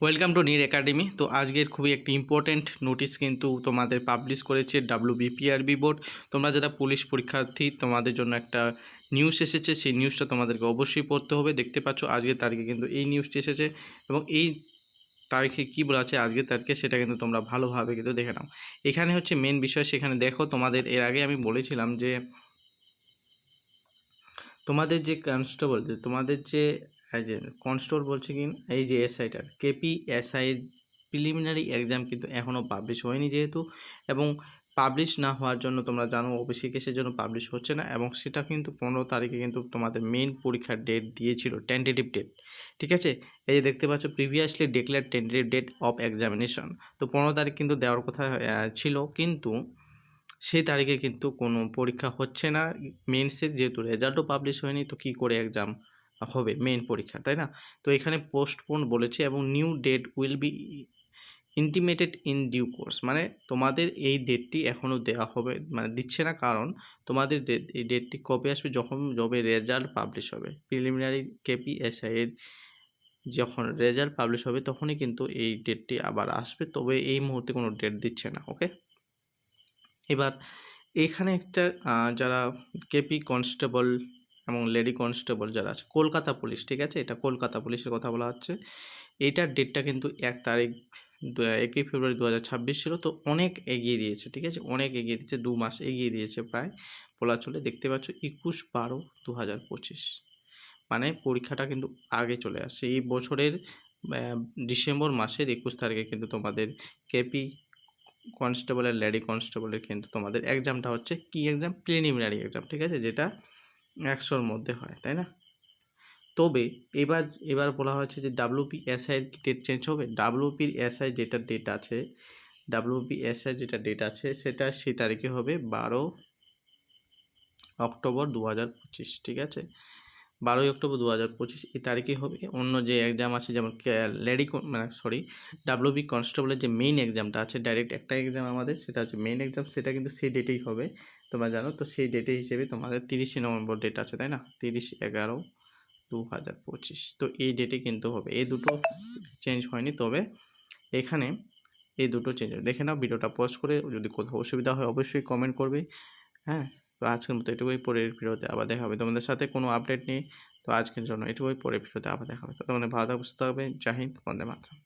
Welcome to Neer academy. তো আজকের খুবই একটি ইম্পর্ট্যান্ট নোটিশ কিন্তু তোমাদের পাবলিশ করেছে WBPRB বোর্ড। তোমরা যারা পুলিশ পরীক্ষার্থী তোমাদের জন্য একটা নিউজ এসেছে, সেই নিউজটা তোমাদেরকে অবশ্যই পড়তে হবে। দেখতে পাচ্ছ আজকের তারিখে কিন্তু এই নিউজটি এসেছে এবং এই তারিখে কী বলা আছে আজকের তারিখে সেটা কিন্তু তোমরা ভালোভাবে কিন্তু দেখে নাও। এখানে হচ্ছে মেন বিষয়, সেখানে দেখো তোমাদের এর আগে আমি বলেছিলাম যে তোমাদের যে কনস্টেবল যে তোমাদের যে কনস্টেবল বলছে কি এই যে এসআইটার KPSI প্রিলিমিনারি এক্সাম কিন্তু এখনও পাবলিশ হয়নি যেহেতু, এবং পাবলিশ না হওয়ার জন্য তোমরা জানো ওবিসি কেসের জন্য পাবলিশ হচ্ছে না, এবং সেটা কিন্তু 15 তারিখে কিন্তু তোমাদের মেইন পরীক্ষার ডেট দিয়েছিল, টেন্টেটিভ ডেট। ঠিক আছে, এই যে দেখতে পাচ্ছ previously declare tentative date of examination. তো 15 তারিখ কিন্তু দেওয়ার কথা ছিল, কিন্তু সেই তারিখে কিন্তু কোনো পরীক্ষা হচ্ছে না মেন্সের, যেহেতু রেজাল্টও পাবলিশ হয়নি, তো কী করে এক্সাম হবে মেইন পরীক্ষা, তাই না? তো এখানে পোস্টপোন বলেছে এবং new date will be intimated in due course, মানে তোমাদের এই ডেটটি এখনও দেওয়া হবে, মানে দিচ্ছে না, কারণ তোমাদের এই ডেটটি কবে আসবে, যখন যবে রেজাল্ট পাবলিশ হবে প্রিলিমিনারি KPSI এর, যখন রেজাল্ট পাবলিশ হবে তখনই কিন্তু এই ডেটটি আবার আসবে, তবে এই মুহূর্তে কোনো ডেট দিচ্ছে না। ওকে, এবার এখানে একটা যারা কেপি কনস্টেবল এবং লেডি কনস্টেবল যারা আছে কলকাতা পুলিশ, ঠিক আছে, এটা কলকাতা পুলিশের কথা বলা হচ্ছে। এইটার ডেটটা কিন্তু 1 তারিখ 1 ফেব্রুয়ারি 2026 ছিল, তো অনেক এগিয়ে দিয়েছে। ঠিক আছে, অনেক এগিয়ে দিয়েছে, 2 মাস এগিয়ে দিয়েছে প্রায় বলা চলে। দেখতে পাচ্ছ 21/12/2025, মানে পরীক্ষাটা কিন্তু আগে চলে আসছে। এই বছরের ডিসেম্বর মাসের 21 তারিখে কিন্তু তোমাদের কেপি কনস্টেবল আর লেডি কনস্টেবলের কিন্তু তোমাদের এক্সামটা হচ্ছে কি এক্সাম, প্রিলিমিনারি এক্সাম। ঠিক আছে, যেটা 100-র মধ্যে হয়, তাই না? তবে এবার বলা হয়েছে যে WPSI এর ডেট চেঞ্জ হবে। WPSI যেটা ডেট আছে, WPSI যেটা ডেট আছে সেটা সেই তারিখে হবে 12 অক্টোবর 2025। ঠিক আছে, 12ই অক্টোবর 2025 এই তারিখে হবে। অন্য যে এক্সাম আছে যেমন WB কনস্টেবলের যে মেইন এক্সামটা আছে, ডাইরেক্ট একটা এক্সাম আমাদের, সেটা হচ্ছে মেইন এক্সাম, সেটা কিন্তু সেই ডেটেই হবে, তোমরা জানো। তো সেই ডেটে হিসেবে তোমাদের 30শে নভেম্বর ডেট আছে, তাই না? 30/11/2025, তো এই ডেটে কিন্তু হবে। এই দুটো চেঞ্জ হয়নি, তবে এখানে এই দুটো চেঞ্জ হবে। দেখে নাও, ভিডিওটা পজ করে, যদি কোথাও অসুবিধা হয় অবশ্যই কমেন্ট করবে। হ্যাঁ, তো আজকের মতো এটুকুই, পরের ভিডিওতে আবার দেখা হবে তোমাদের সাথে, কোনো আপডেট নেই। তো আজকের জন্য এটুকুই, পরের ভিডিওতে আবার দেখা হবে। তো তোমাদের ভালো থাকবে, সুস্থ থাকবে। জয় হিন্দ, বন্দে মাতরম।